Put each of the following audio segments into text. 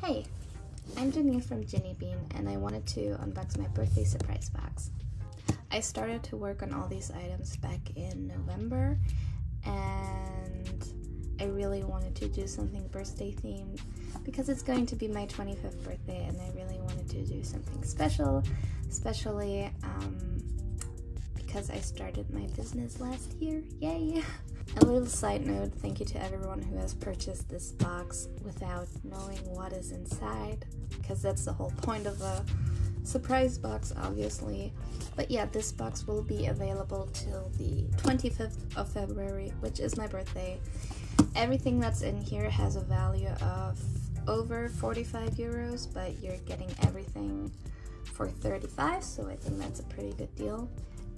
Hey, I'm Janine from DschiniBean, and I wanted to unbox my birthday surprise box. I started to work on all these items back in November, and I really wanted to do something birthday themed because it's going to be my 25th birthday, and I really wanted to do something special, especially because I started my business last year. Yay! A little side note, thank you to everyone who has purchased this box without knowing what is inside, because that's the whole point of a surprise box, obviously. But yeah, this box will be available till the 25th of February, which is my birthday. Everything that's in here has a value of over 45 euros, but you're getting everything for 35, so I think that's a pretty good deal.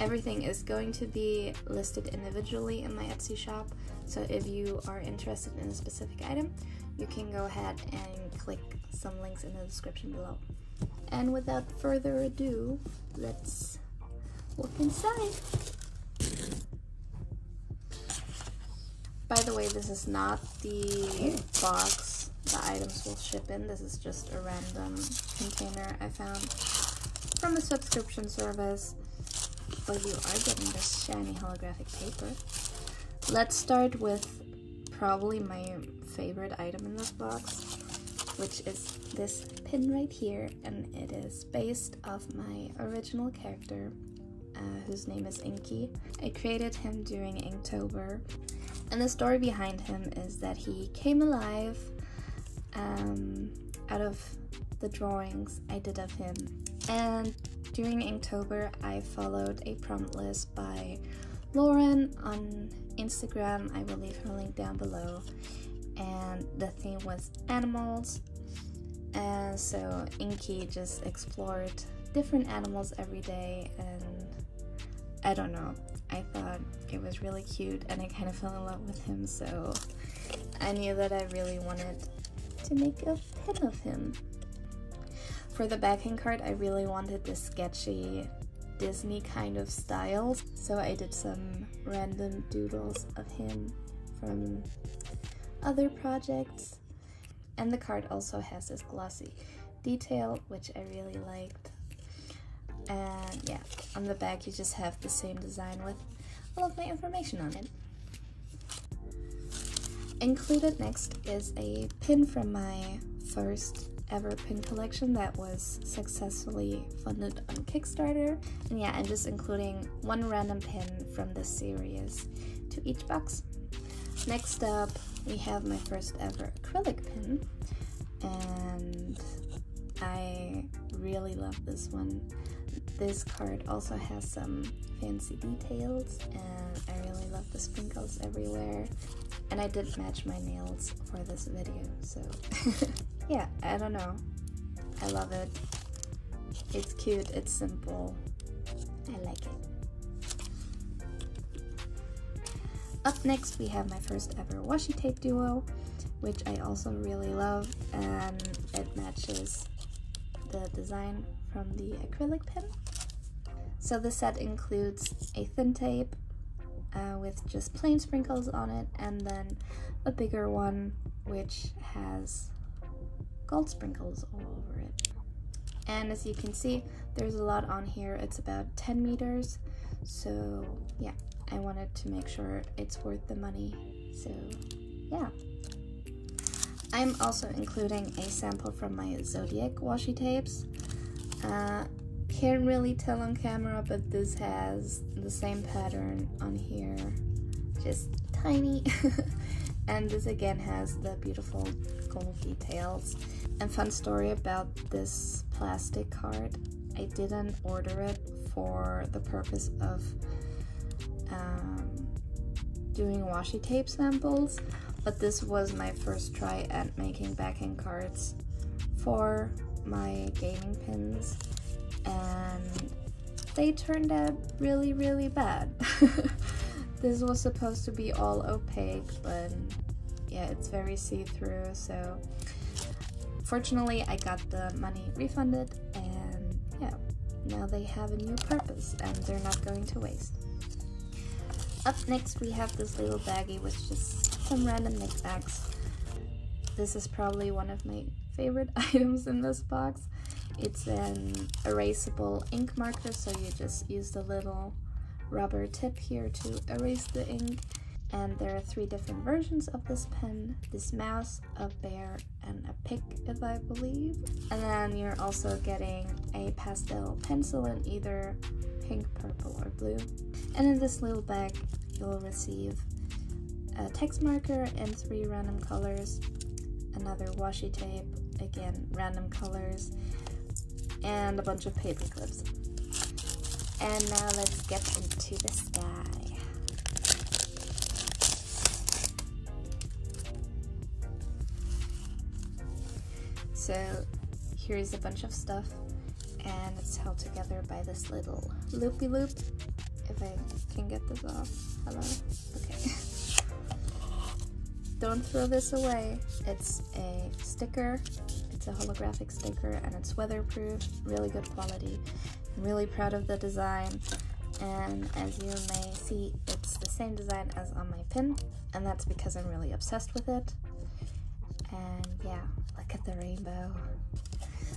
Everything is going to be listed individually in my Etsy shop, so if you are interested in a specific item, you can go ahead and click some links in the description below. And without further ado, let's look inside. By the way, this is not the box the items will ship in. This is just a random container I found from a subscription service. But you are getting this shiny holographic paper. Let's start with probably my favorite item in this box, which is this pin right here, and it is based off my original character, whose name is Inky. I created him during Inktober, and the story behind him is that he came alive out of the drawings I did of him. And during Inktober, I followed a prompt list by Lauren on Instagram. I will leave her link down below. And the theme was animals. And so Inky just explored different animals every day, and I don't know, I thought it was really cute and I kind of fell in love with him, so I knew that I really wanted to make a pin of him. For the backing card, I really wanted this sketchy Disney kind of style, so I did some random doodles of him from other projects. And the card also has this glossy detail, which I really liked. And yeah, on the back you just have the same design with all of my information on it. Included next is a pin from my first ever pin collection that was successfully funded on Kickstarter. And yeah, I'm just including one random pin from this series to each box. Next up, we have my first ever acrylic pin, and I really love this one. This card also has some fancy details, and I really love the sprinkles everywhere. And I did match my nails for this video, so yeah, I don't know. I love it. It's cute, it's simple. I like it. Up next, we have my first ever washi tape duo, which I also really love, and it matches the design from the acrylic pen. So the set includes a thin tape with just plain sprinkles on it, and then a bigger one which has gold sprinkles all over it. And as you can see, there's a lot on here. It's about 10 meters, so yeah, I wanted to make sure it's worth the money, so yeah. I'm also including a sample from my Zodiac washi tapes. Can't really tell on camera, but this has the same pattern on here, just tiny. And this again has the beautiful gold details. And fun story about this plastic card, I didn't order it for the purpose of doing washi tape samples, but this was my first try at making backing cards for my gaming pins, and they turned out really, really bad. This was supposed to be all opaque, but yeah, it's very see-through, so fortunately I got the money refunded, and yeah, now they have a new purpose and they're not going to waste. Up next we have this little baggie with just some random knickknacks. this is probably one of my favorite items in this box. It's an erasable ink marker, so you just use the little rubber tip here to erase the ink. And there are 3 different versions of this pen: this mouse, a bear, and a pig, if I believe. And then you're also getting a pastel pencil in either pink, purple, or blue. And in this little bag, you'll receive a text marker in 3 random colors, another washi tape, again random colors, and a bunch of paper clips. And now let's get into this guy. So here's a bunch of stuff, and it's held together by this little loopy loop. If I can get this off. Hello? Okay. Don't throw this away. It's a sticker. It's a holographic sticker, and it's weatherproof, really good quality. I'm really proud of the design, and as you may see, it's the same design as on my pin, and that's because I'm really obsessed with it. And yeah, look at the rainbow.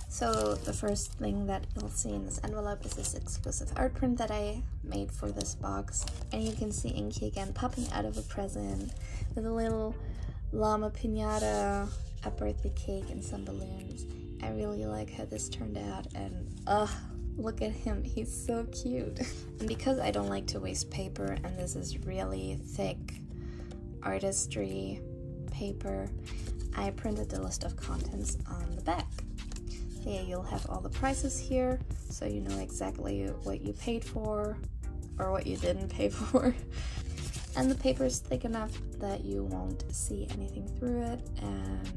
So the first thing that you'll see in this envelope is this exclusive art print that I made for this box. And you can see Inky again popping out of a present with a little llama piñata, a birthday cake, and some balloons. I really like how this turned out, and look at him, he's so cute. And because I don't like to waste paper, and this is really thick artistry paper, I printed the list of contents on the back. Yeah, you'll have all the prices here, so you know exactly what you paid for or what you didn't pay for. And the paper is thick enough that you won't see anything through it, and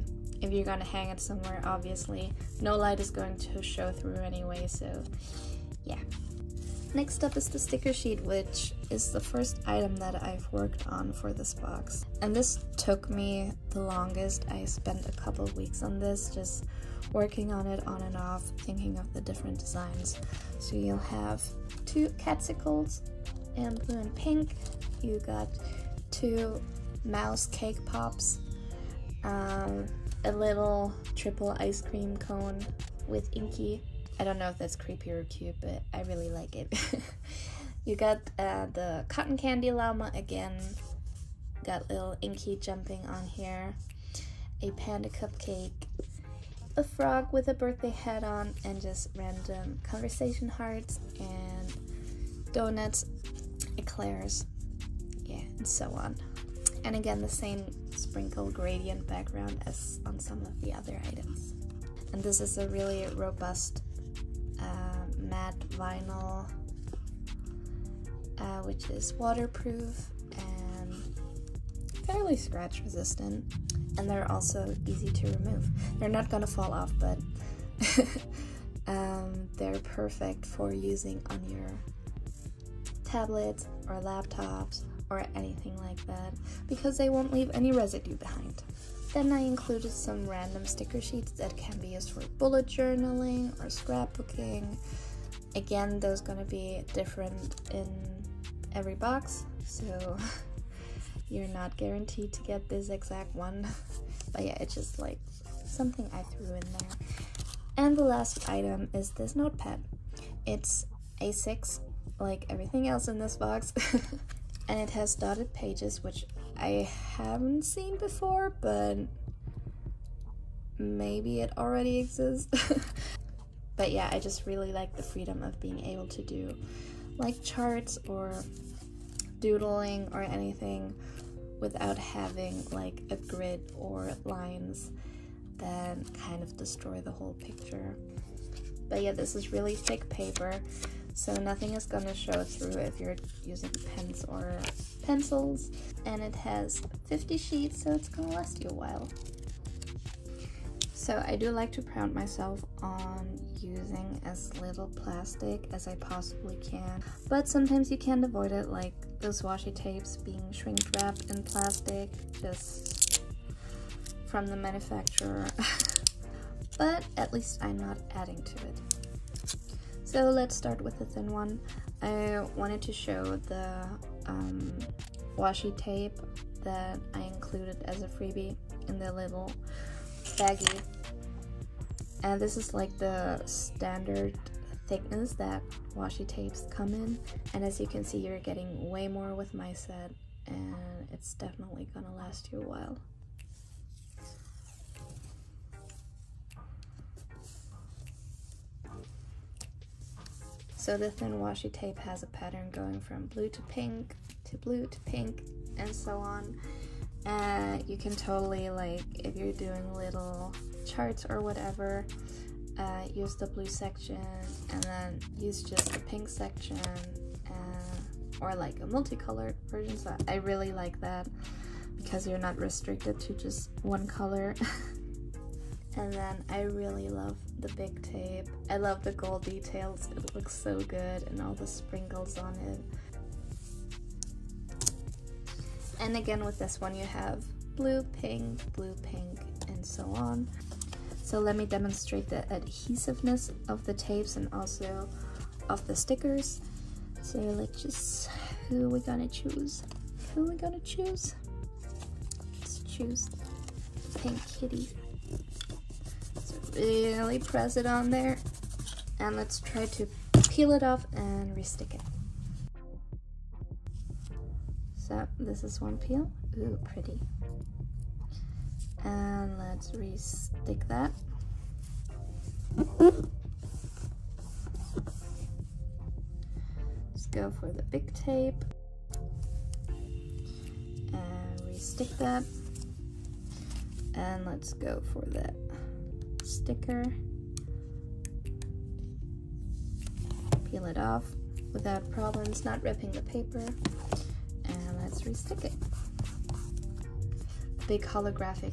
if you're gonna hang it somewhere, obviously no light is going to show through anyway, so yeah. Next up is the sticker sheet, which is the first item that I've worked on for this box. And this took me the longest. I spent a couple of weeks on this, just working on it on and off, thinking of the different designs. So you'll have 2 catsicles in blue and pink. You got 2 mouse cake pops, a little triple ice cream cone with Inky. I don't know if that's creepy or cute, but I really like it. You got the cotton candy llama again, got little Inky jumping on here, a panda cupcake, a frog with a birthday hat on, and just random conversation hearts, and donuts, eclairs, yeah, and so on. And again, the same sprinkle gradient background as on some of the other items. And this is a really robust matte vinyl, which is waterproof and fairly scratch resistant, and they're also easy to remove. They're not gonna fall off, but they're perfect for using on your tablets or laptops or anything like that, because they won't leave any residue behind. Then I included some random sticker sheets that can be used for bullet journaling or scrapbooking. Again, those gonna be different in every box, so you're not guaranteed to get this exact one. But yeah, it's just like something I threw in there. And the last item is this notepad. It's A6, like everything else in this box. And it has dotted pages, which I haven't seen before, but maybe it already exists. But yeah, I just really like the freedom of being able to do like charts or doodling or anything without having like a grid or lines that kind of destroy the whole picture. But yeah, this is really thick paper, so nothing is gonna show through if you're using pens or pencils. And it has 50 sheets, so it's gonna last you a while. So I do like to pride myself on using as little plastic as I possibly can, but sometimes you can't avoid it, like those washi tapes being shrink wrapped in plastic just from the manufacturer. But at least I'm not adding to it. So let's start with the thin one. I wanted to show the washi tape that I included as a freebie in the little baggy. And this is like the standard thickness that washi tapes come in. And as you can see, you're getting way more with my set, and it's definitely gonna last you a while. So the thin washi tape has a pattern going from blue to pink to blue to pink and so on. You can totally, like, if you're doing little charts or whatever, use the blue section and then use just the pink section, or like a multicolored version. So I really like that because you're not restricted to just one color. And then I really love the big tape. I love the gold details. It looks so good, and all the sprinkles on it. And again, with this one, you have blue, pink, and so on. So let me demonstrate the adhesiveness of the tapes and also of the stickers. So let's just, who are we gonna choose? Who are we gonna choose? Let's choose Pink Kitty. So really press it on there, and let's try to peel it off and restick it. So this is one peel. Ooh, pretty. And let's restick that. Let's go for the big tape and restick that. And let's go for that sticker. Peel it off without problems, not ripping the paper. And let's restick it. Big holographic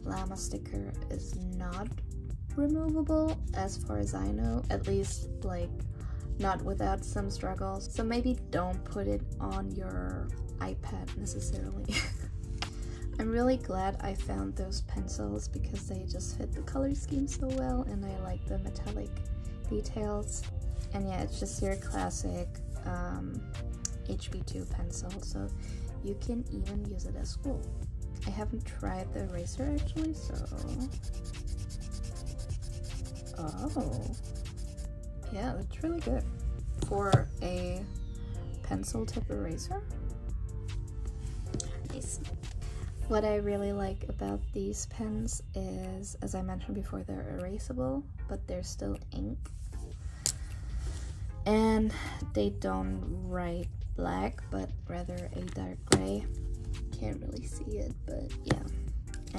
llama sticker is not removable as far as I know, at least like not without some struggles. So maybe don't put it on your iPad necessarily. I'm really glad I found those pencils because they just fit the color scheme so well, and I like the metallic details. And yeah, it's just your classic HB2 pencil, so you can even use it at school. I haven't tried the eraser actually, so... Oh. Yeah, that's really good. For a pencil tip eraser. Nice. What I really like about these pens is, as I mentioned before, they're erasable, but they're still ink. And they don't write black, but rather a dark gray. Can't really see it, but yeah.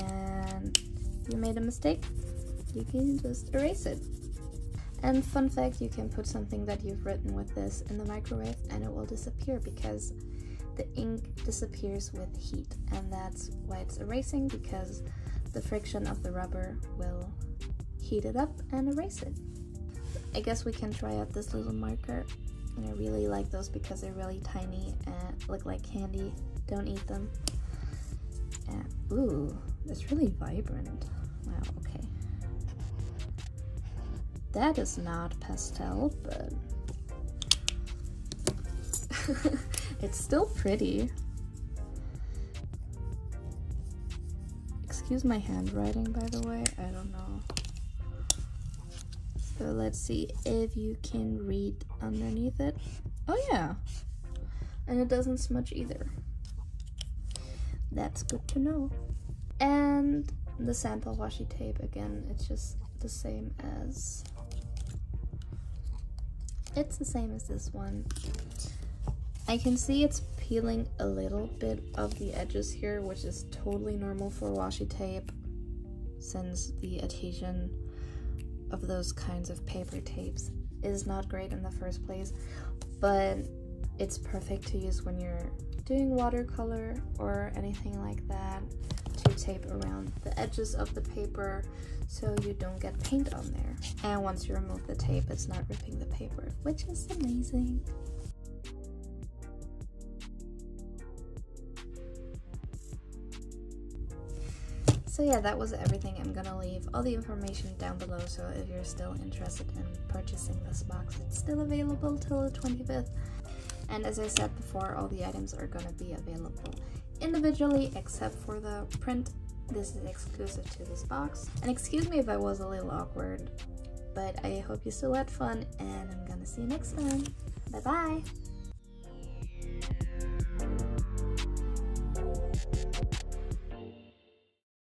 And if you made a mistake, you can just erase it. And fun fact, you can put something that you've written with this in the microwave and it will disappear because the ink disappears with heat, and that's why it's erasing, because the friction of the rubber will heat it up and erase it. I guess we can try out this little marker, and I really like those because they're really tiny and look like candy. Don't eat them. And ooh, it's really vibrant. Wow, okay. That is not pastel, but it's still pretty. Excuse my handwriting, by the way, I don't know. So let's see if you can read underneath it. Oh yeah, and it doesn't smudge either. That's good to know. And the sample washi tape, again, it's just the same as... It's the same as this one. I can see it's peeling a little bit of the edges here, which is totally normal for washi tape, since the adhesion of those kinds of paper tapes is not great in the first place, but it's perfect to use when you're doing watercolor or anything like that, to tape around the edges of the paper so you don't get paint on there. And once you remove the tape, it's not ripping the paper, which is amazing. So yeah, that was everything. I'm gonna leave all the information down below, so if you're still interested in purchasing this box, it's still available till the 25th. And as I said before, all the items are gonna be available individually except for the print This is exclusive to this box. And excuse me if I was a little awkward, but I hope you still had fun, and I'm gonna see you next time. Bye bye!